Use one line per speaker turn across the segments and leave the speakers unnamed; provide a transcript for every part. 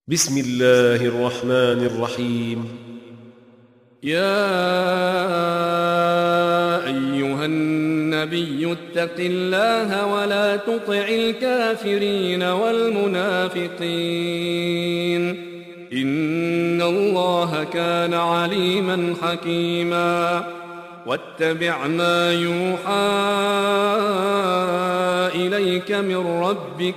بسم الله الرحمن الرحيم.
يا أيها النبي اتق الله ولا تطع الكافرين والمنافقين إن الله كان عليما حكيما. واتبع ما يوحى إليك من ربك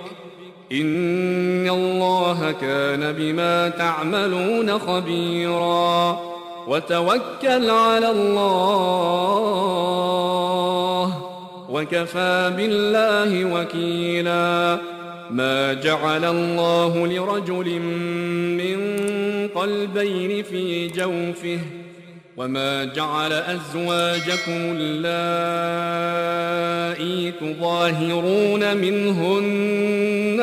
إن الله كان بما تعملون خبيرا. وتوكل على الله وكفى بالله وكيلا. ما جعل الله لرجل من قلبين في جوفه وما جعل أزواجكم اللائي تظاهرون منهن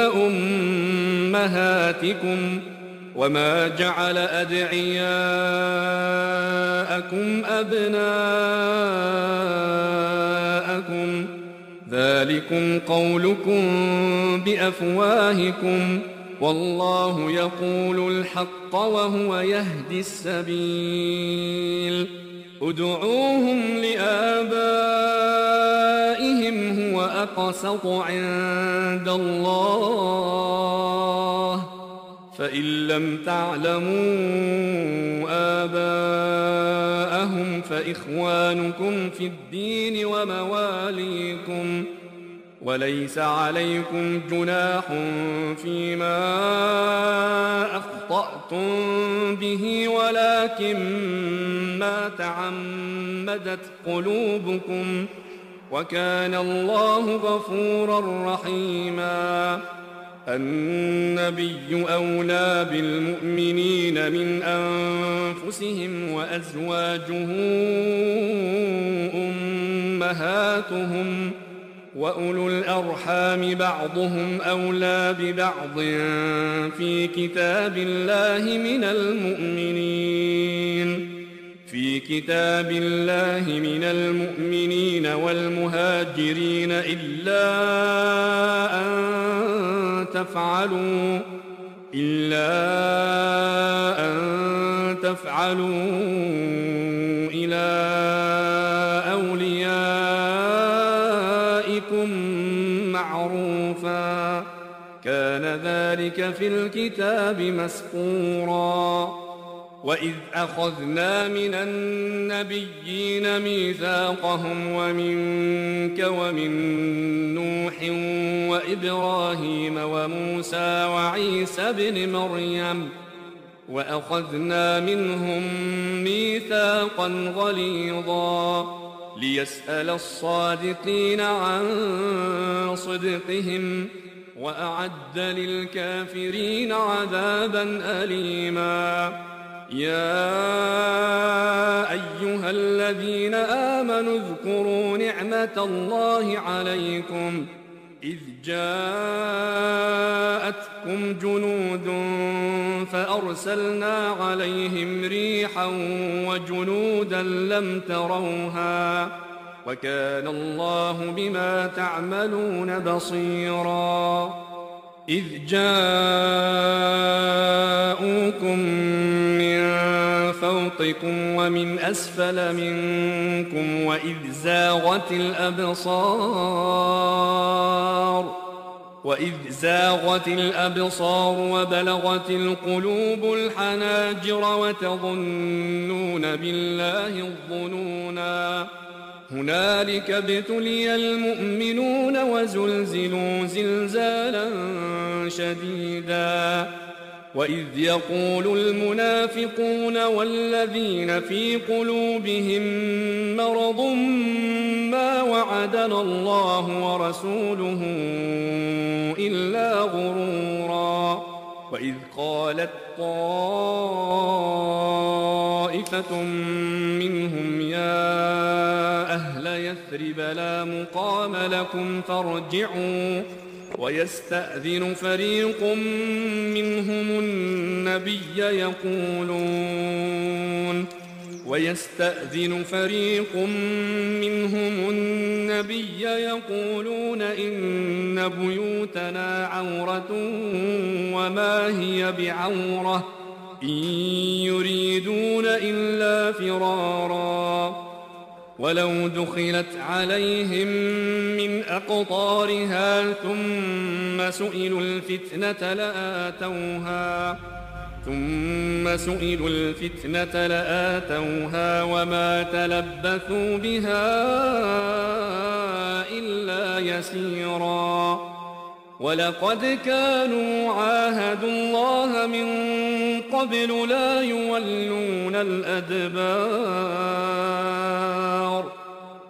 أمهاتكم وما جعل أدعياءكم أبناءكم ذلكم قولكم بأفواهكم والله يقول الحق وهو يهدي السبيل. ادعوهم لآبائهم هو أقسط عند الله فإن لم تعلموا آباءهم فإخوانكم في الدين ومواليكم وليس عليكم جناح فيما أخطأتم به ولكن ما تعمدت قلوبكم وكان الله غفورا رحيما. النبي أولى بالمؤمنين من أنفسهم وأزواجه أمهاتهم وأولو الأرحام بعضهم أولى ببعض في كتاب الله من المؤمنين والمهاجرين إلا أن تفعلوا إلى أوليائكم معروفا كان ذلك في الكتاب مسطورا. وإذ أخذنا من النبيين ميثاقهم ومنك ومن نوح وإبراهيم وموسى وعيسى بن مريم وأخذنا منهم ميثاقا غليظا ليسأل الصادقين عن صدقهم وأعد للكافرين عذابا أليما. يا أيها الذين آمنوا اذكروا نعمة الله عليكم إذ جاءتكم جنود فأرسلنا عليهم ريحا وجنودا لم تروها وكان الله بما تعملون بصيرا. إذ جاءوكم من فوقكم ومن أسفل منكم وإذ زاغت الأبصار وبلغت القلوب الحناجر وتظنون بالله الظنونا. هنالك ابتلي المؤمنون وزلزلوا زلزالا شديدا. وإذ يقول المنافقون والذين في قلوبهم مرض ما وعدنا الله ورسوله إلا غرورا. وإذ قالت طائفة منهم يا أهل يثرب لا مقام لكم فارجعوا ويستأذن فريق منهم النبي ويستأذن فريق منهم النبي يقولون إن بيوتنا عورة وما هي بعورة إن يريدون إلا فرارا ولو دخلت عليهم من أقطارها ثم سئلوا الفتنة لآتوها وما تلبثوا بها إلا يسيرا ولقد كانوا عاهدوا الله من قبل لا يولون الأدبار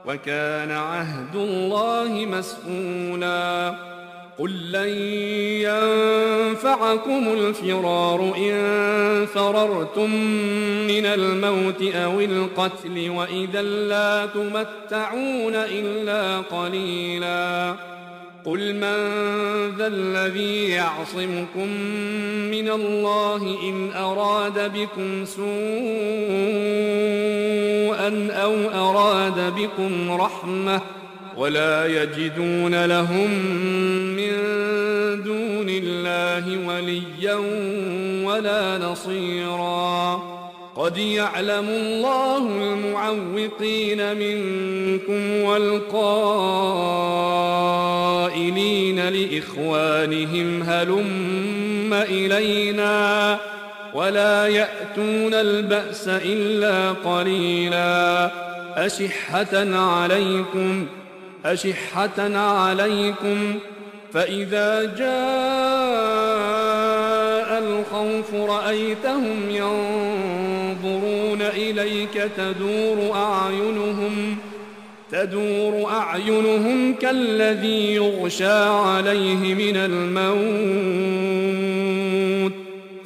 وكان عهد الله مسؤولا قل لن ينفعكم الفرار إن فررتم من الموت أو القتل وإذا لا تمتعون إلا قليلا قل من ذا الذي يعصمكم من الله إن أراد بكم سوءا أو أراد بكم رحمة ولا يجدون لهم من دون الله وليا ولا نصيرا قد يعلم الله المعوقين منكم والقائلين لإخوانهم هلم إلينا ولا يأتون البأس إلا قليلا أشحة عليكم فإذا جاء الخوف رأيتهم ينظرون إليك تدور أعينهم كالذي يغشى عليه من الموت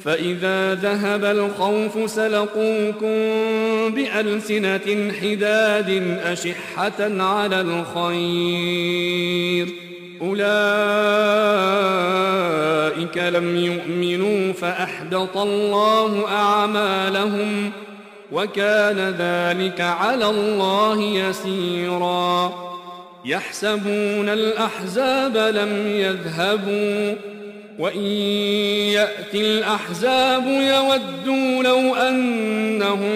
فإذا ذهب الخوف سلقوكم بألسنة حداد أشحة على الخير أولئك لم يؤمنوا فأحبط الله أعمالهم وكان ذلك على الله يسيرا يحسبون الأحزاب لم يذهبوا وإن يأتي الأحزاب يودوا لو أنهم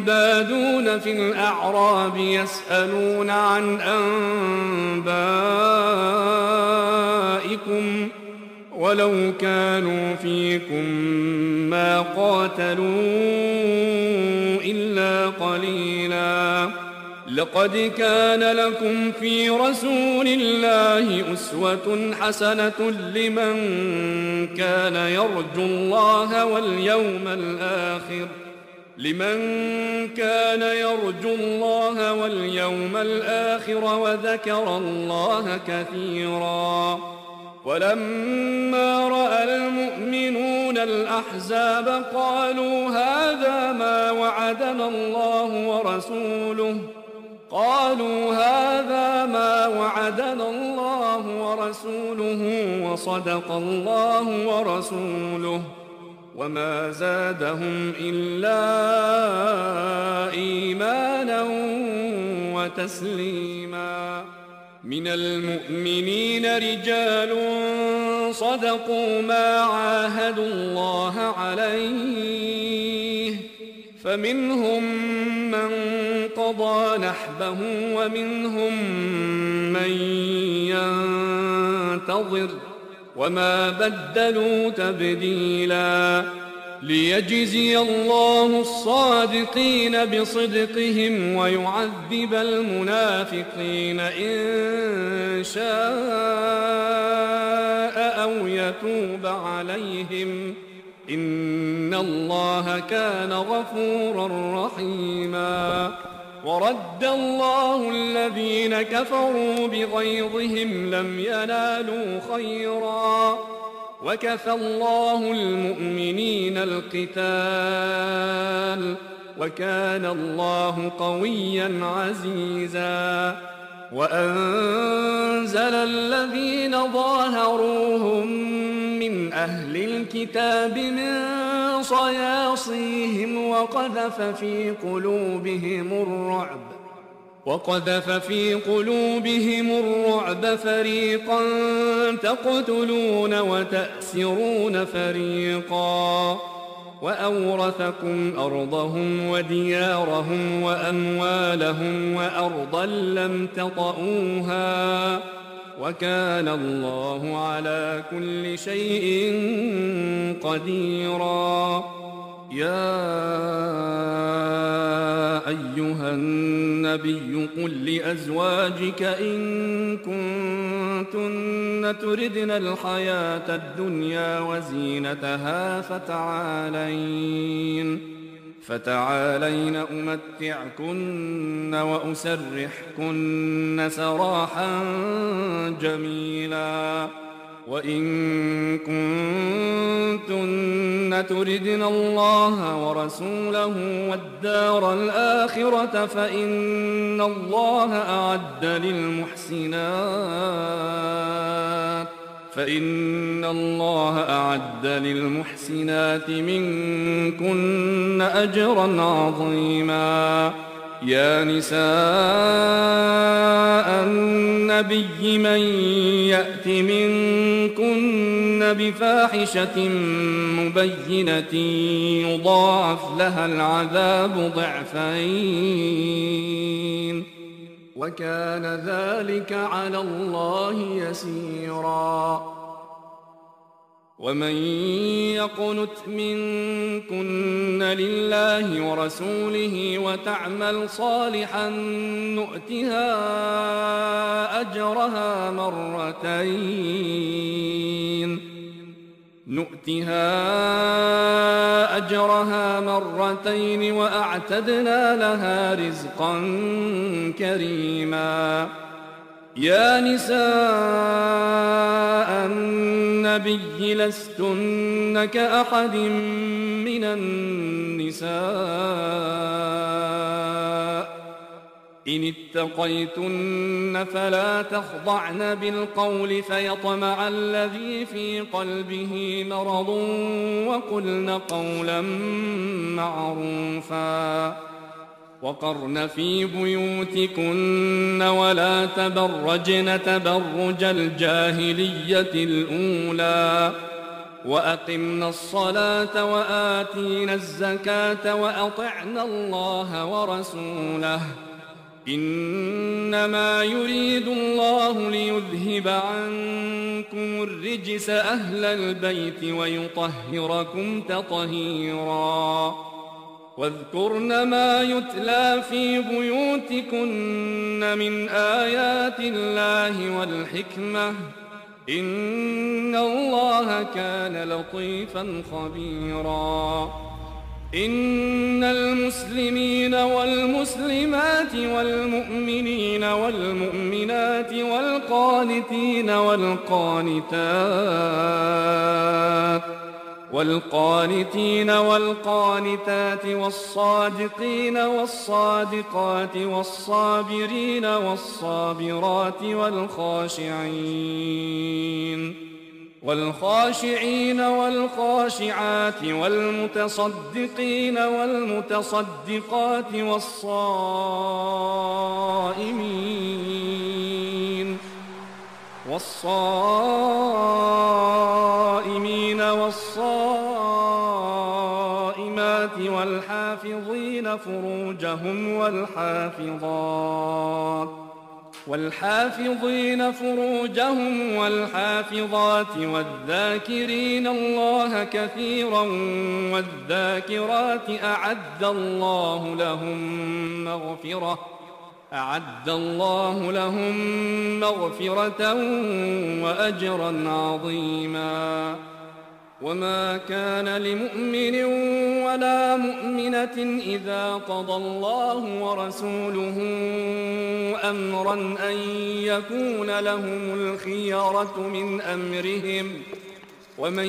بادون في الأعراب يسألون عن أنبائكم ولو كانوا فيكم ما قاتلوا إلا قليلا لقد كان لكم في رسول الله أسوة حسنة لمن كان يرجو الله واليوم الآخر وذكر الله كثيرا ولما رأى المؤمنون الأحزاب قالوا هذا ما وعدنا الله ورسوله وصدق الله ورسوله وما زادهم إلا إيمانا وتسليما من المؤمنين رجال صدقوا ما عاهدوا الله عليه فمنهم من قضى نحبه ومنهم من ينتظر وما بدلوا تبديلا ليجزي الله الصادقين بصدقهم ويعذب المنافقين إن شاء أو يتوب عليهم إن الله كان غفورا رحيما ورد الله الذين كفروا بغيظهم لم ينالوا خيرا وكفى الله المؤمنين القتال وكان الله قويا عزيزا وأنزل الذين ظاهروهم من أهل الكتاب من صياصيهم وقذف في قلوبهم الرعب فريقا تقتلون وتأسرون فريقا وأورثكم أرضهم وديارهم وأموالهم وأرضا لم تطئوها وكان الله على كل شيء قديرا. يا أيها النبي قل لأزواجك إن كنتن تردن الحياة الدنيا وزينتها فتعالين أمتعكن وأسرحكن سراحا جميلا. وإن كنتن تردن الله ورسوله والدار الآخرة فإن الله أعد للمحسنات منكن أجرا عظيما. يا نساء النبي من يأت منكن بفاحشة مبينة يضاعف لها العذاب ضعفين وكان ذلك على الله يسيرا. ومن يقنت منكن لله ورسوله وتعمل صالحا نؤتها أجرها مرتين وأعتدنا لها رزقا كريما. يا نساء النبي لستن كأحد من النساء إن اتقيتن فلا تخضعن بالقول فيطمع الذي في قلبه مرض وقلن قولا معروفا. وقرن في بيوتكن ولا تبرجن تبرج الجاهلية الأولى وأقمنا الصلاة وآتينا الزكاة وأطعنا الله ورسوله إنما يريد الله ليذهب عنكم الرجس أهل البيت ويطهركم تطهيرا. واذكرن ما يتلى في بيوتكن من آيات الله والحكمة إن الله كان لطيفا خبيرا. إن المسلمين والمسلمات والمؤمنين والمؤمنات والقانتين والقانتات والصادقين والصادقات والصابرين والصابرات والخاشعين والخاشعات والمتصدقين والمتصدقات والصائمين والصائمات والحافظين فروجهم والحافظات والذاكرين الله كثيرا والذاكرات أعد الله لهم مغفرة وأجرا عظيما. وما كان لمؤمن ولا مؤمنة إذا قضى الله ورسوله أمرا أن يكون لهم الخيرة من أمرهم ومن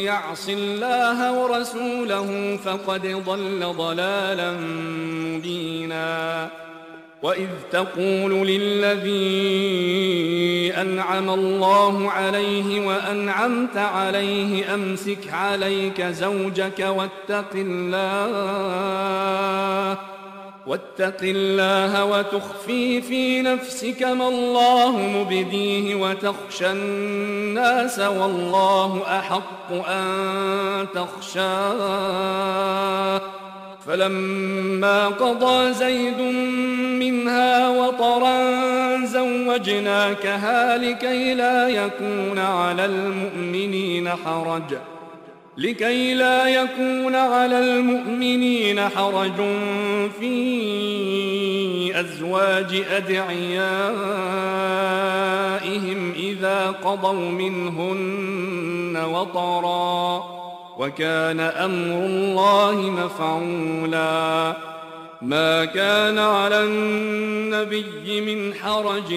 يعص الله ورسوله فقد ضل ضلالا مبينا. وإذ تقول للذي أنعم الله عليه وأنعمت عليه أمسك عليك زوجك واتق الله وتخفي في نفسك ما الله مبديه وتخشى الناس والله أحق أن تخشاه فلما قضى زيد منها وطرا زوجناكها لكي لا يكون على المؤمنين حرج في أزواج أدعيائهم إذا قضوا منهن وطرا وكان أمر الله مفعولا ما كان على النبي من حرج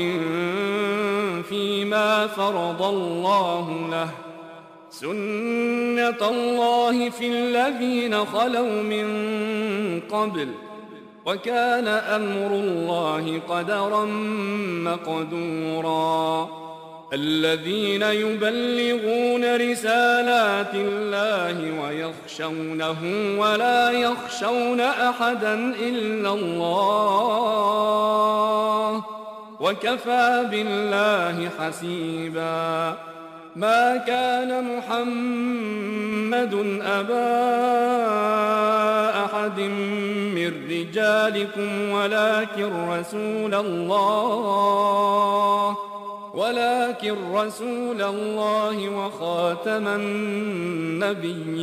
فيما فرض الله له سنة الله في الذين خلوا من قبل وكان أمر الله قدرا مقدورا الذين يبلغون رسالات الله ويخشونه ولا يخشون أحدا إلا الله وكفى بالله حسيبا ما كان محمد أبا أحد من رجالكم ولكن رسول الله وخاتم النبيين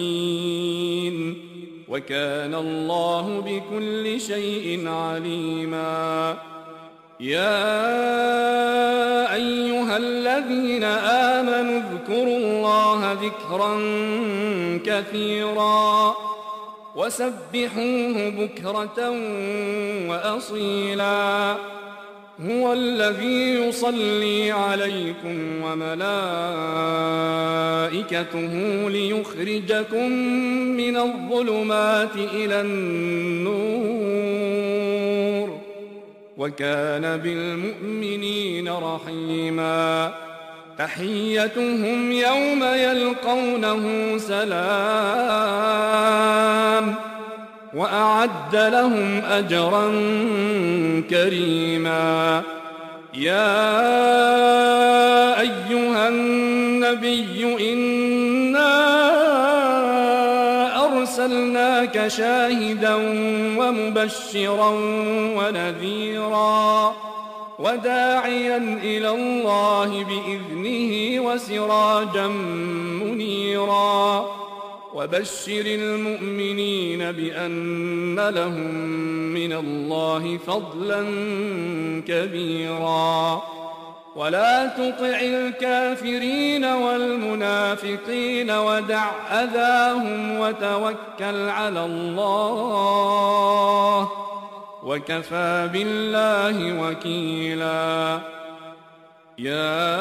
وكان الله بكل شيء عليما يا أيها الذين آمنوا اذكروا الله ذكرا كثيرا وسبحوه بكرة وأصيلا هو الذي يصلي عليكم وملائكته ليخرجكم من الظلمات إلى النور وكان بالمؤمنين رحيما تحيتهم يوم يلقونه سلام وأعد لهم أجرا كريما يا أيها النبي إنا أرسلناك شاهدا ومبشرا ونذيرا وداعيا إلى الله بإذنه وسراجا منيرا وبشر المؤمنين بأن لهم من الله فضلا كبيرا ولا تطع الكافرين والمنافقين ودع أذاهم وتوكل على الله وكفى بالله وكيلا يا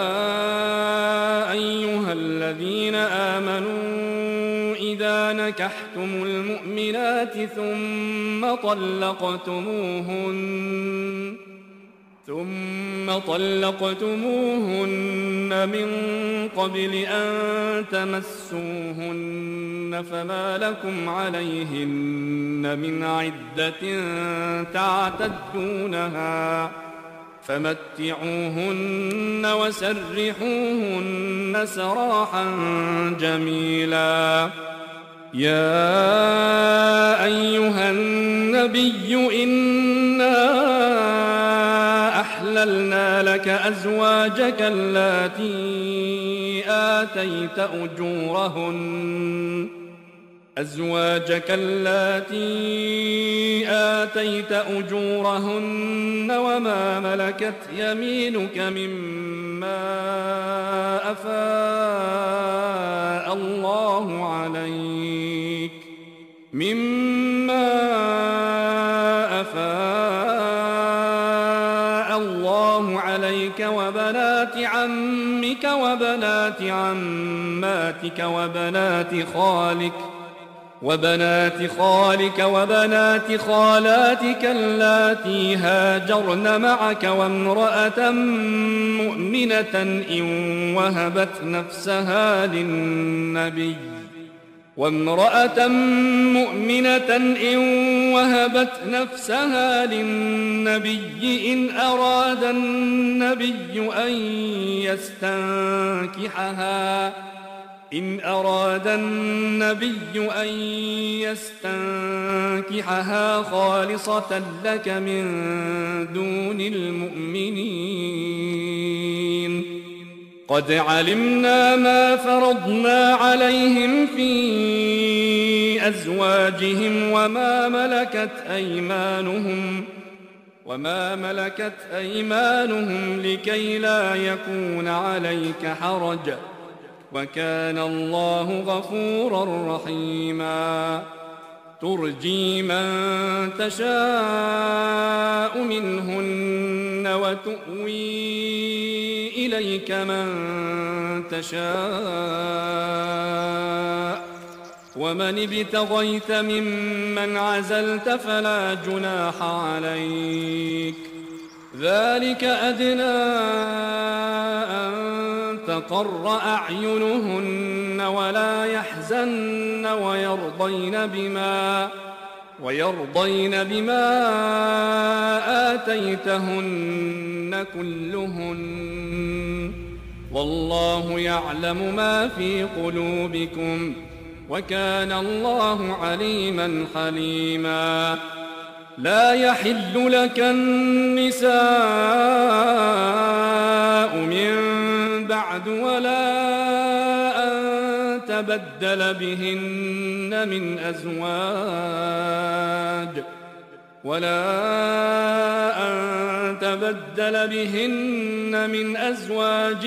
أيها الذين آمنوا إذا نكحتم المؤمنات ثم طلقتموهن من قبل أن تمسوهن فما لكم عليهن من عدة تعتدونها فمتعوهن وسرحوهن سراحا جميلا يا أيها النبي إنا أحللنا لك أزواجك اللاتي آتيت أجورهن وما ملكت يمينك مما أفاء الله عليك وبنات عمك وبنات عماتك وبنات خالك وبنات خالك وبنات خالاتك اللاتي هاجرن معك وامرأة مؤمنة إن وهبت نفسها للنبي إن أراد النبي أن يستنكحها خالصة لك من دون المؤمنين. قد علمنا ما فرضنا عليهم في أزواجهم وما ملكت أيمانهم لكي لا يكون عليك حرج، وكان الله غفورا رحيما. ترجي من تشاء منهن وتؤوي إليك من تشاء، ومن ابتغيت ممن عزلت فلا جناح عليك. ذلك أدنى أن تقر أعينهن ولا يحزن ويرضين بما آتيتهن كلهن، والله يعلم ما في قلوبكم، وكان الله عليما حليما. لا يحل لك النساء من بعد ولا أن تبدل بهن من أزواج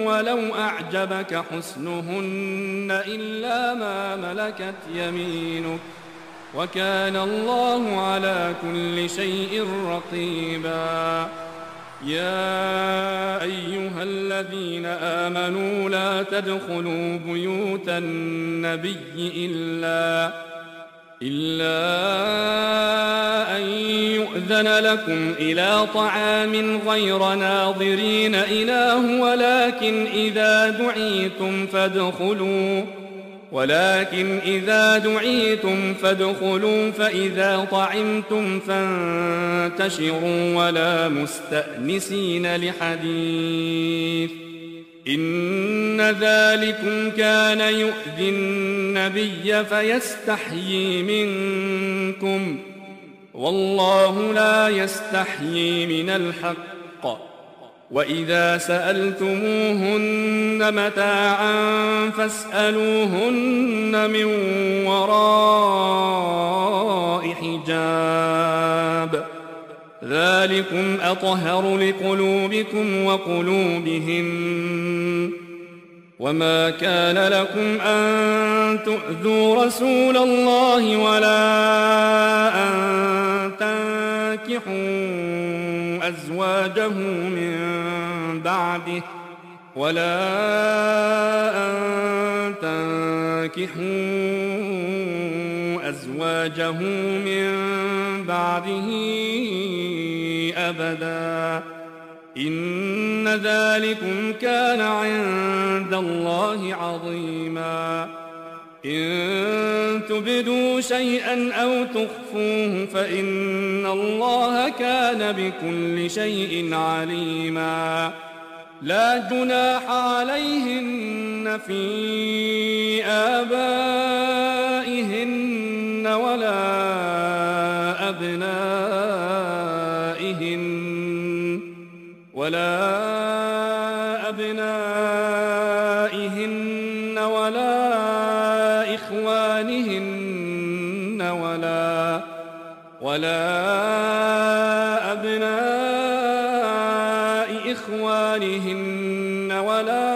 ولو أعجبك حسنهن إلا ما ملكت يمينك، وكان الله على كل شيء رقيبا. يا أيها الذين آمنوا لا تدخلوا بيوت النبي إلا أن يؤذن لكم إلى طعام غير ناظرين إناه، ولكن إذا دعيتم فادخلوا، فإذا طعمتم فانتشروا ولا مستأنسين لحديث، إن ذلكم كان يؤذي النبي فيستحيي منكم، والله لا يستحيي من الحق. وإذا سألتموهن متاعا فاسألوهن من وراء حجاب، ذلكم أطهر لقلوبكم وقلوبهن. وما كان لكم أن تؤذوا رسول الله ولا أن تنكحوا أزواجه من بعده أبدا، إن ذلكم كان عند الله عظيما. إن تبدوا شيئا أو تخفوه فإن الله كان بكل شيء عليما. لا جناح عليهن في آبائهن ولا أبنائهن ولا إخوانهن ولا أبناء إخوانهن ولا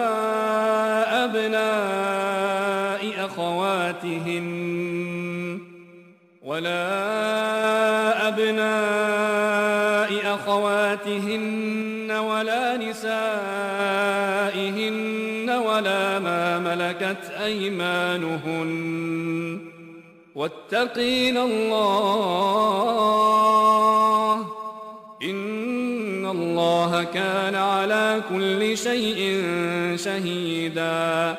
أبناء أخواتهن ولا نسائهن ولا ما ملكت أيمانهن، واتقين الله إن الله كان على كل شيء شهيدا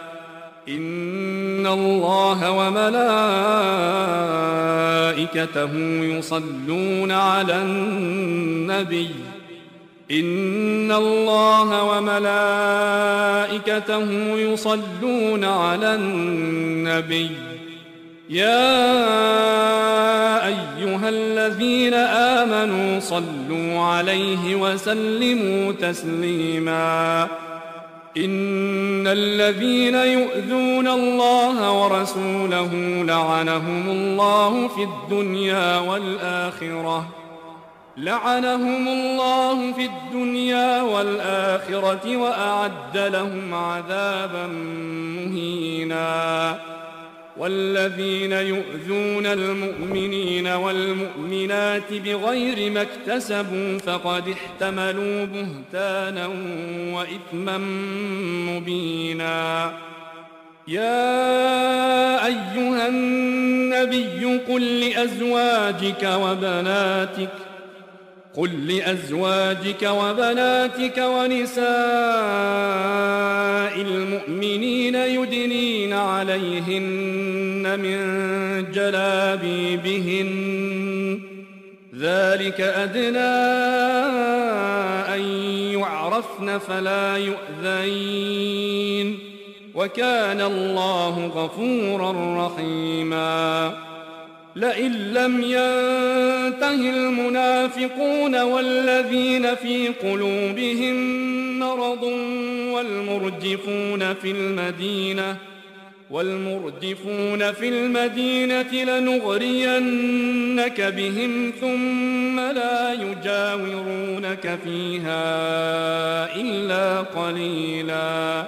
إن الله وملائكته يصلون على النبي إن الله وملائكته يصلون على النبي يا أيها الذين آمنوا صلوا عليه وسلموا تسليما إن الذين يؤذون الله ورسوله لعنهم الله في الدنيا والآخرة وأعد لهم عذابا مهينا والذين يؤذون المؤمنين والمؤمنات بغير ما اكتسبوا فقد احتملوا بهتانا وإثما مبينا يا أيها النبي قل لأزواجك وبناتك ونساء المؤمنين يدنين عليهن من جلابيبهن ذلك أدنى أن يعرفن فلا يؤذين وكان الله غفورا رحيما لئن لم ينته المنافقون والذين في قلوبهم مرض والمرجفون في المدينة لنغرينك بهم ثم لا يجاورونك فيها إلا قليلا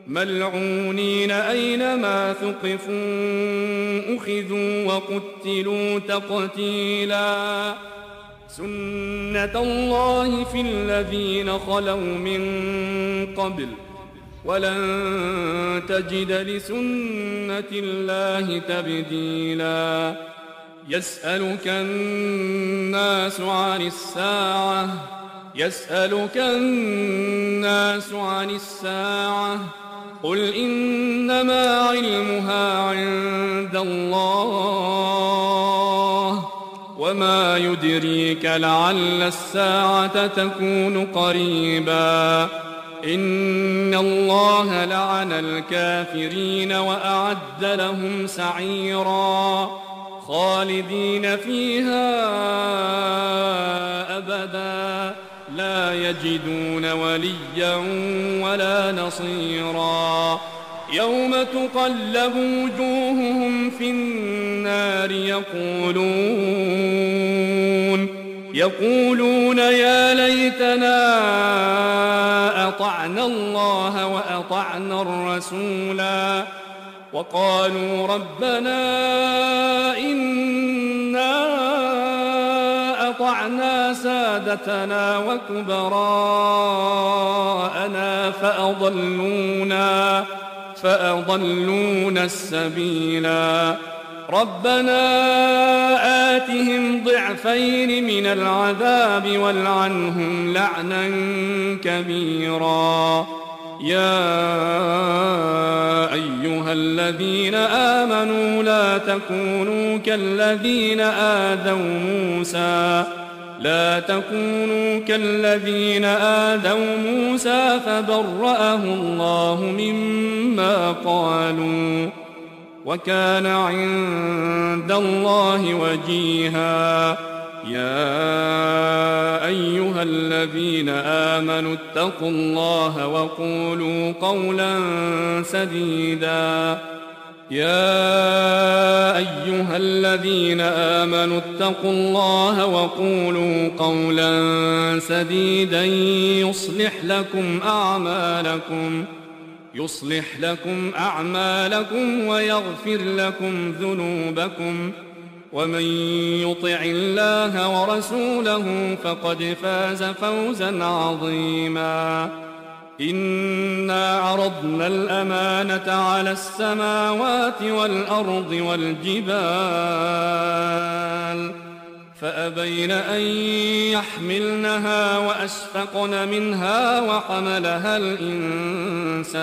ملعونين أينما ثقفوا أخذوا وقتلوا تقتيلا سنة الله في الذين خلوا من قبل ولن تجد لسنة الله تبديلا يسألك الناس عن الساعة قل إنما علمها عند الله وما يدريك لعل الساعة تكون قريبا إن الله لعن الكافرين وأعد لهم سعيرا خالدين فيها أبدا لا يجدون وليا ولا نصيرا يوم تقلب وجوههم في النار يقولون يا ليتنا أطعنا الله وأطعنا الرسولا وقالوا ربنا إنا أطعنا سادتنا وكبراءنا فأضلونا السبيلا ربنا آتهم ضعفين من العذاب والعنهم لعنا كبيرا يا أيها الذين آمنوا لا تكونوا كالذين آذوا موسى فبرأه الله مما قالوا وكان عند الله وجيها يا أيها الذين آمنوا اتقوا الله وقولوا قولا سديدا يصلح لكم أعمالكم ويغفر لكم ذنوبكم ومن يطع الله ورسوله فقد فاز فوزا عظيما إنا عرضنا الأمانة على السماوات والأرض والجبال فأبين أن يحملنها وأشفقن منها وحملها الإنسان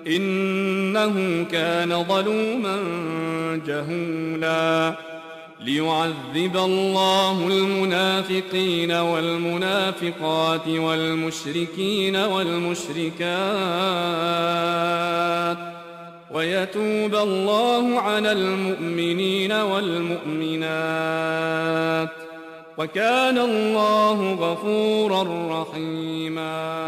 إنه كان ظلوما جهولا ليعذب الله المنافقين والمنافقات والمشركين والمشركات ويتوب الله على المؤمنين والمؤمنات وكان الله غفورا رحيما.